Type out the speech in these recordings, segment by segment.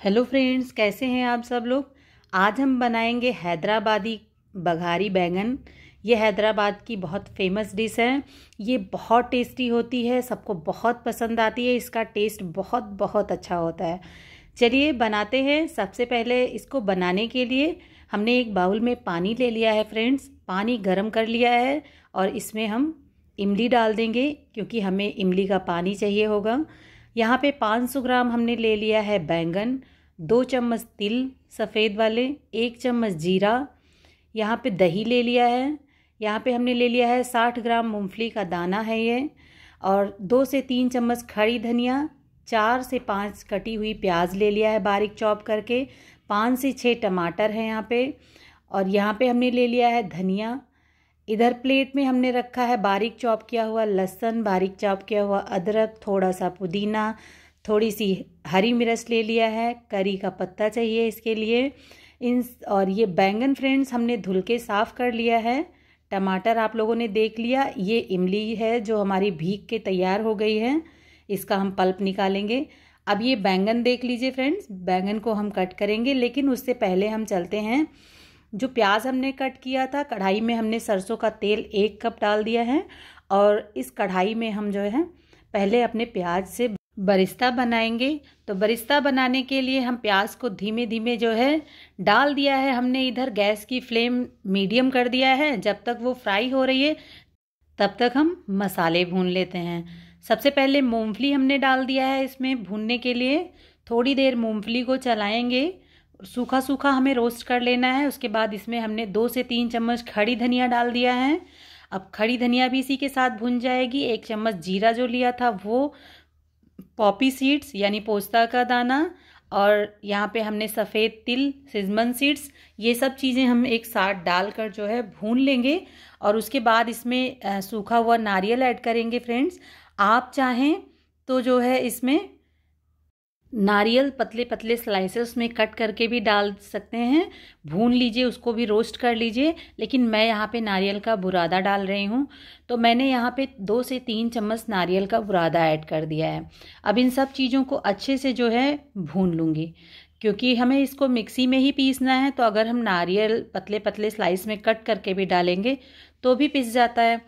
Hello friends, कैसे हैं आप सब लोग। आज हम बनाएंगे हैदराबादी बघारी बैंगन। ये हैदराबाद की बहुत फेमस डिश है। ये बहुत टेस्टी होती है, सबको बहुत पसंद आती है। इसका टेस्ट बहुत बहुत अच्छा होता है। चलिए बनाते हैं। सबसे पहले इसको बनाने के लिए हमने एक बाउल में पानी ले लिया है फ्रेंड्स। पानी गर्म कर लिया है और इसमें हम इमली डाल देंगे क्योंकि हमें इमली का पानी चाहिए होगा। यहाँ पे 500 ग्राम हमने ले लिया है बैंगन, 2 चम्मच तिल सफ़ेद वाले, 1 चम्मच जीरा। यहाँ पे दही ले लिया है। यहाँ पे हमने ले लिया है 60 ग्राम मूंगफली का दाना है ये, और 2 से 3 चम्मच खड़ी धनिया, 4 से 5 कटी हुई प्याज ले लिया है बारीक चॉप करके, 5 से 6 टमाटर हैं यहाँ पे, और यहाँ पे हमने ले लिया है धनिया। इधर प्लेट में हमने रखा है बारीक चॉप किया हुआ लहसुन, बारीक चॉप किया हुआ अदरक, थोड़ा सा पुदीना, थोड़ी सी हरी मिर्च ले लिया है, करी का पत्ता चाहिए इसके लिए। और ये बैंगन फ्रेंड्स हमने धुल के साफ़ कर लिया है। टमाटर आप लोगों ने देख लिया। ये इमली है जो हमारी भीग के तैयार हो गई है, इसका हम पल्प निकालेंगे। अब ये बैंगन देख लीजिए फ्रेंड्स, बैंगन को हम कट करेंगे, लेकिन उससे पहले हम चलते हैं। जो प्याज हमने कट किया था, कढ़ाई में हमने सरसों का तेल 1 कप डाल दिया है, और इस कढ़ाई में हम जो है पहले अपने प्याज से बरिस्ता बनाएंगे। तो बरिस्ता बनाने के लिए हम प्याज को धीमे धीमे जो है डाल दिया है हमने। इधर गैस की फ्लेम मीडियम कर दिया है। जब तक वो फ्राई हो रही है तब तक हम मसाले भून लेते हैं। सबसे पहले मूंगफली हमने डाल दिया है इसमें भूनने के लिए। थोड़ी देर मूंगफली को चलाएंगे, सूखा सूखा हमें रोस्ट कर लेना है। उसके बाद इसमें हमने 2 से 3 चम्मच खड़ी धनिया डाल दिया है। अब खड़ी धनिया भी इसी के साथ भुन जाएगी। 1 चम्मच जीरा जो लिया था वो, पॉपी सीड्स यानी पोस्ता का दाना, और यहाँ पे हमने सफ़ेद तिल, सिजमन सीड्स, ये सब चीज़ें हम एक साथ डालकर जो है भून लेंगे। और उसके बाद इसमें सूखा हुआ नारियल ऐड करेंगे फ्रेंड्स। आप चाहें तो जो है इसमें नारियल पतले पतले स्लाइसेस में कट करके भी डाल सकते हैं, भून लीजिए, उसको भी रोस्ट कर लीजिए। लेकिन मैं यहाँ पे नारियल का बुरादा डाल रही हूँ, तो मैंने यहाँ पे 2 से 3 चम्मच नारियल का बुरादा ऐड कर दिया है। अब इन सब चीज़ों को अच्छे से जो है भून लूँगी, क्योंकि हमें इसको मिक्सी में ही पीसना है। तो अगर हम नारियल पतले पतले स्लाइस में कट करके भी डालेंगे तो भी पिस जाता है।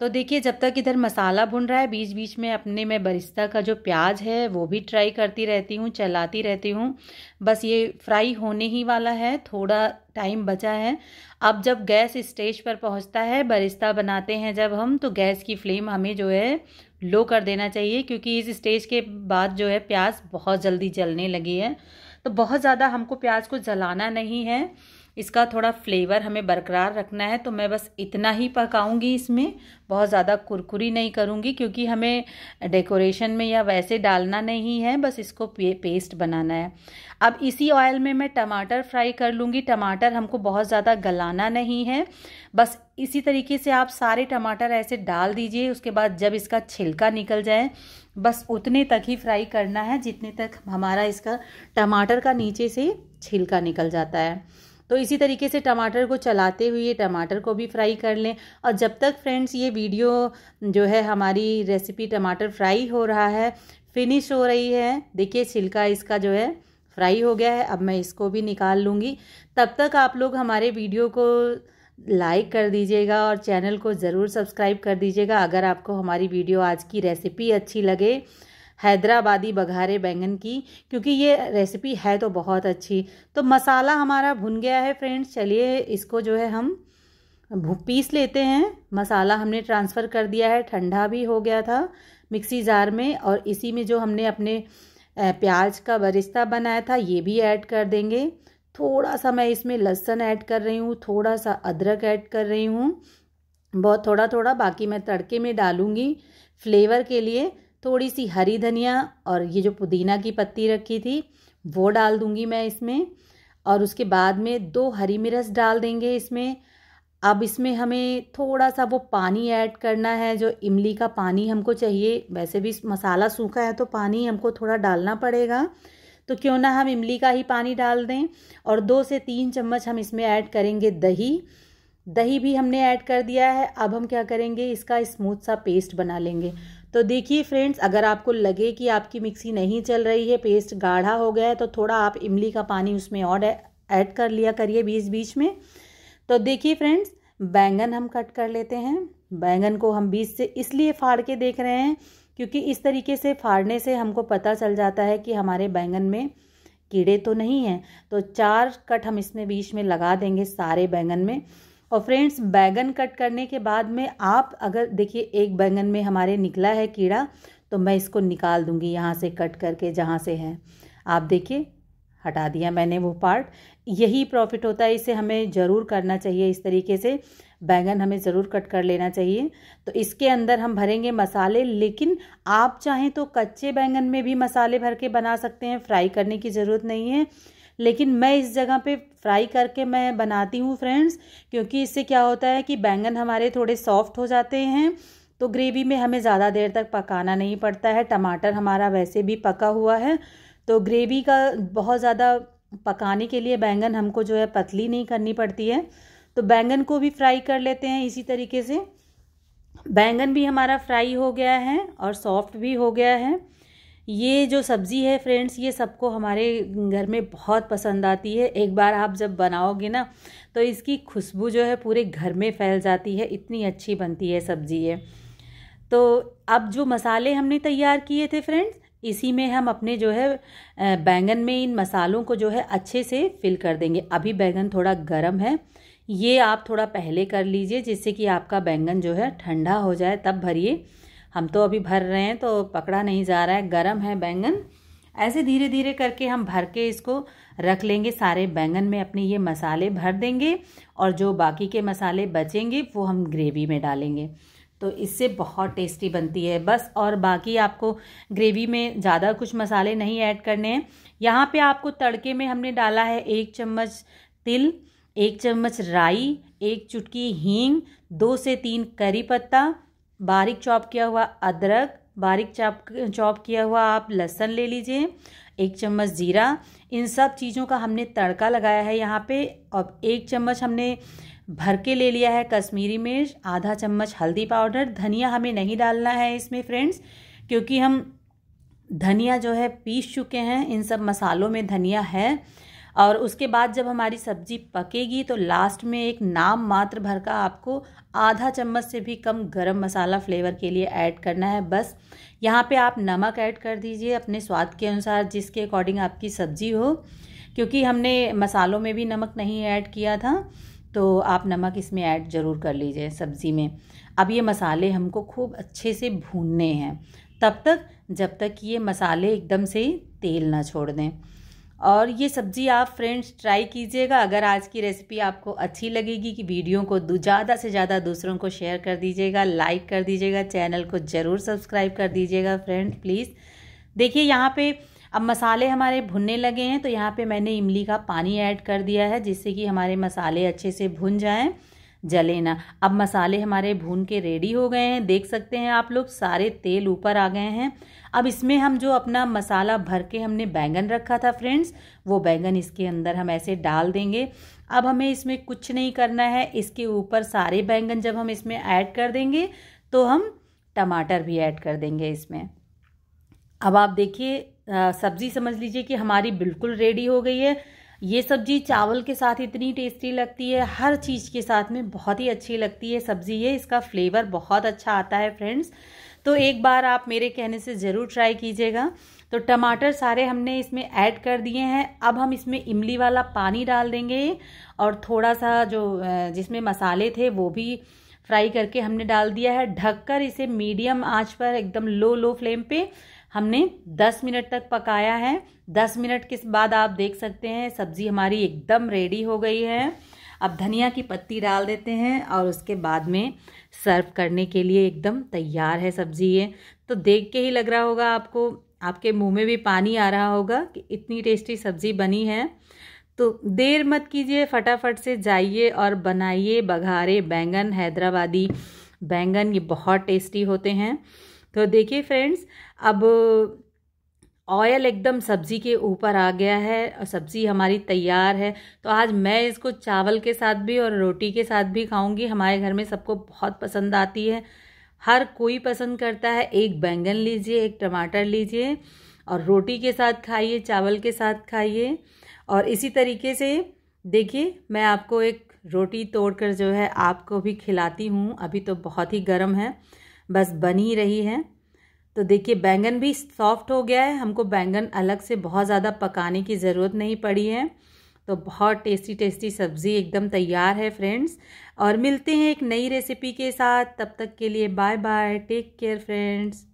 तो देखिए, जब तक इधर मसाला भुन रहा है, बीच बीच में अपने मैं बरिस्ता का जो प्याज है वो भी ट्राई करती रहती हूँ, चलाती रहती हूँ। बस ये फ्राई होने ही वाला है, थोड़ा टाइम बचा है। अब जब गैस स्टेज पर पहुँचता है, बरिस्ता बनाते हैं जब हम, तो गैस की फ्लेम हमें जो है लो कर देना चाहिए, क्योंकि इस स्टेज के बाद जो है प्याज बहुत जल्दी जलने लगी है। तो बहुत ज़्यादा हमको प्याज को जलाना नहीं है, इसका थोड़ा फ्लेवर हमें बरकरार रखना है। तो मैं बस इतना ही पकाऊंगी, इसमें बहुत ज़्यादा कुरकुरी नहीं करूंगी, क्योंकि हमें डेकोरेशन में या वैसे डालना नहीं है, बस इसको पेस्ट बनाना है। अब इसी ऑयल में मैं टमाटर फ्राई कर लूँगी। टमाटर हमको बहुत ज़्यादा गलाना नहीं है, बस इसी तरीके से आप सारे टमाटर ऐसे डाल दीजिए। उसके बाद जब इसका छिलका निकल जाए, बस उतने तक ही फ्राई करना है जितने तक हमारा इसका टमाटर का नीचे से छिलका निकल जाता है। तो इसी तरीके से टमाटर को चलाते हुए टमाटर को भी फ्राई कर लें। और जब तक फ्रेंड्स ये वीडियो जो है हमारी रेसिपी टमाटर फ्राई हो रहा है, फिनिश हो रही है, देखिए छिलका इसका जो है फ्राई हो गया है। अब मैं इसको भी निकाल लूँगी। तब तक आप लोग हमारे वीडियो को लाइक कर दीजिएगा और चैनल को ज़रूर सब्सक्राइब कर दीजिएगा अगर आपको हमारी वीडियो आज की रेसिपी अच्छी लगे, हैदराबादी बघारे बैंगन की, क्योंकि ये रेसिपी है तो बहुत अच्छी। तो मसाला हमारा भुन गया है फ्रेंड्स। चलिए इसको जो है हम पीस लेते हैं। मसाला हमने ट्रांसफ़र कर दिया है, ठंडा भी हो गया था मिक्सी जार में। और इसी में जो हमने अपने प्याज का बरिस्ता बनाया था ये भी ऐड कर देंगे। थोड़ा सा मैं इसमें लहसुन ऐड कर रही हूँ, थोड़ा सा अदरक ऐड कर रही हूँ, बहुत थोड़ा थोड़ा, बाकी मैं तड़के में डालूँगी फ्लेवर के लिए। थोड़ी सी हरी धनिया और ये जो पुदीना की पत्ती रखी थी वो डाल दूंगी मैं इसमें। और उसके बाद में 2 हरी मिर्च डाल देंगे इसमें। अब इसमें हमें थोड़ा सा वो पानी ऐड करना है, जो इमली का पानी हमको चाहिए। वैसे भी मसाला सूखा है तो पानी हमको थोड़ा डालना पड़ेगा, तो क्यों ना हम इमली का ही पानी डाल दें। और 2 से 3 चम्मच हम इसमें ऐड करेंगे दही। दही भी हमने ऐड कर दिया है। अब हम क्या करेंगे, इसका स्मूथ सा पेस्ट बना लेंगे। तो देखिए फ्रेंड्स, अगर आपको लगे कि आपकी मिक्सी नहीं चल रही है, पेस्ट गाढ़ा हो गया है, तो थोड़ा आप इमली का पानी उसमें और ऐड कर लिया करिए बीच बीच में। तो देखिए फ्रेंड्स, बैंगन हम कट कर लेते हैं। बैंगन को हम बीच से इसलिए फाड़ के देख रहे हैं क्योंकि इस तरीके से फाड़ने से हमको पता चल जाता है कि हमारे बैंगन में कीड़े तो नहीं हैं। तो 4 कट हम इसमें बीच में लगा देंगे सारे बैंगन में। और फ्रेंड्स, बैंगन कट करने के बाद में आप अगर देखिए एक बैंगन में हमारे निकला है कीड़ा, तो मैं इसको निकाल दूंगी यहाँ से कट करके जहाँ से है। आप देखिए, हटा दिया मैंने वो पार्ट। यही प्रॉफिट होता है, इसे हमें ज़रूर करना चाहिए। इस तरीके से बैंगन हमें ज़रूर कट कर लेना चाहिए। तो इसके अंदर हम भरेंगे मसाले, लेकिन आप चाहें तो कच्चे बैंगन में भी मसाले भर के बना सकते हैं, फ्राई करने की ज़रूरत नहीं है। लेकिन मैं इस जगह पे फ्राई करके मैं बनाती हूँ फ्रेंड्स, क्योंकि इससे क्या होता है कि बैंगन हमारे थोड़े सॉफ्ट हो जाते हैं, तो ग्रेवी में हमें ज़्यादा देर तक पकाना नहीं पड़ता है। टमाटर हमारा वैसे भी पका हुआ है, तो ग्रेवी का बहुत ज़्यादा पकाने के लिए बैंगन हमको जो है पतली नहीं करनी पड़ती है। तो बैंगन को भी फ्राई कर लेते हैं इसी तरीके से। बैंगन भी हमारा फ्राई हो गया है और सॉफ्ट भी हो गया है। ये जो सब्ज़ी है फ्रेंड्स, ये सबको हमारे घर में बहुत पसंद आती है। एक बार आप जब बनाओगे ना, तो इसकी खुशबू जो है पूरे घर में फैल जाती है, इतनी अच्छी बनती है सब्ज़ी ये। तो अब जो मसाले हमने तैयार किए थे फ्रेंड्स, इसी में हम अपने जो है बैंगन में इन मसालों को जो है अच्छे से फिल कर देंगे। अभी बैंगन थोड़ा गर्म है, ये आप थोड़ा पहले कर लीजिए जिससे कि आपका बैंगन जो है ठंडा हो जाए, तब भरिए। हम तो अभी भर रहे हैं तो पकड़ा नहीं जा रहा है, गर्म है बैंगन। ऐसे धीरे धीरे करके हम भर के इसको रख लेंगे। सारे बैंगन में अपने ये मसाले भर देंगे और जो बाकी के मसाले बचेंगे वो हम ग्रेवी में डालेंगे। तो इससे बहुत टेस्टी बनती है बस। और बाकी आपको ग्रेवी में ज़्यादा कुछ मसाले नहीं ऐड करने हैं। यहाँ पे आपको तड़के में हमने डाला है 1 चम्मच तिल, 1 चम्मच राई, 1 चुटकी हींग, 2 से 3 करी पत्ता, बारीक चॉप किया हुआ अदरक, बारीक चॉप किया हुआ आप लहसुन ले लीजिए, 1 चम्मच जीरा। इन सब चीज़ों का हमने तड़का लगाया है यहाँ पे। और 1 चम्मच हमने भर के ले लिया है कश्मीरी मिर्च, आधा चम्मच हल्दी पाउडर। धनिया हमें नहीं डालना है इसमें फ्रेंड्स, क्योंकि हम धनिया जो है पीस चुके हैं, इन सब मसालों में धनिया है। और उसके बाद जब हमारी सब्ज़ी पकेगी तो लास्ट में एक नाम मात्र भर का आपको आधा चम्मच से भी कम गरम मसाला फ्लेवर के लिए ऐड करना है बस। यहाँ पे आप नमक ऐड कर दीजिए अपने स्वाद के अनुसार, जिसके अकॉर्डिंग आपकी सब्ज़ी हो, क्योंकि हमने मसालों में भी नमक नहीं ऐड किया था, तो आप नमक इसमें ऐड ज़रूर कर लीजिए सब्ज़ी में। अब ये मसाले हमको खूब अच्छे से भूनने हैं तब तक, जब तक ये मसाले एकदम से तेल ना छोड़ दें। और ये सब्ज़ी आप फ्रेंड्स ट्राई कीजिएगा। अगर आज की रेसिपी आपको अच्छी लगेगी कि वीडियो को ज़्यादा से ज़्यादा दूसरों को शेयर कर दीजिएगा, लाइक कर दीजिएगा, चैनल को ज़रूर सब्सक्राइब कर दीजिएगा फ्रेंड्स प्लीज़। देखिए यहाँ पे अब मसाले हमारे भुनने लगे हैं, तो यहाँ पे मैंने इमली का पानी ऐड कर दिया है जिससे कि हमारे मसाले अच्छे से भुन जाएं, जले ना। अब मसाले हमारे भून के रेडी हो गए हैं, देख सकते हैं आप लोग, सारे तेल ऊपर आ गए हैं। अब इसमें हम जो अपना मसाला भर के हमने बैंगन रखा था फ्रेंड्स, वो बैंगन इसके अंदर हम ऐसे डाल देंगे। अब हमें इसमें कुछ नहीं करना है, इसके ऊपर सारे बैंगन जब हम इसमें ऐड कर देंगे तो हम टमाटर भी ऐड कर देंगे इसमें। अब आप देखिए सब्ज़ी समझ लीजिए कि हमारी बिल्कुल रेडी हो गई है। ये सब्ज़ी चावल के साथ इतनी टेस्टी लगती है, हर चीज़ के साथ में बहुत ही अच्छी लगती है सब्ज़ी ये। इसका फ्लेवर बहुत अच्छा आता है फ्रेंड्स, तो एक बार आप मेरे कहने से ज़रूर ट्राई कीजिएगा। तो टमाटर सारे हमने इसमें ऐड कर दिए हैं। अब हम इसमें इमली वाला पानी डाल देंगे और थोड़ा सा जो जिसमें मसाले थे वो भी फ्राई करके हमने डाल दिया है। ढककर इसे मीडियम आंच पर एकदम लो फ्लेम पे हमने 10 मिनट तक पकाया है। 10 मिनट के बाद आप देख सकते हैं सब्ज़ी हमारी एकदम रेडी हो गई है। अब धनिया की पत्ती डाल देते हैं और उसके बाद में सर्व करने के लिए एकदम तैयार है सब्ज़ी ये। तो देख के ही लग रहा होगा आपको, आपके मुंह में भी पानी आ रहा होगा कि इतनी टेस्टी सब्ज़ी बनी है। तो देर मत कीजिए, फटाफट से जाइए और बनाइए बघारे बैंगन, हैदराबादी बैंगन, ये बहुत टेस्टी होते हैं। तो देखिए फ्रेंड्स, अब ऑयल एकदम सब्ज़ी के ऊपर आ गया है और सब्ज़ी हमारी तैयार है। तो आज मैं इसको चावल के साथ भी और रोटी के साथ भी खाऊंगी। हमारे घर में सबको बहुत पसंद आती है। हर कोई पसंद करता है। एक बैंगन लीजिए, एक टमाटर लीजिए और रोटी के साथ खाइए, चावल के साथ खाइए। और इसी तरीके से देखिए, मैं आपको एक रोटी तोड़कर जो है आपको भी खिलाती हूँ। अभी तो बहुत ही गर्म है, बस बन ही रही है। तो देखिए बैंगन भी सॉफ्ट हो गया है, हमको बैंगन अलग से बहुत ज़्यादा पकाने की ज़रूरत नहीं पड़ी है। तो बहुत टेस्टी टेस्टी सब्ज़ी एकदम तैयार है फ्रेंड्स। और मिलते हैं एक नई रेसिपी के साथ, तब तक के लिए bye bye, take care friends.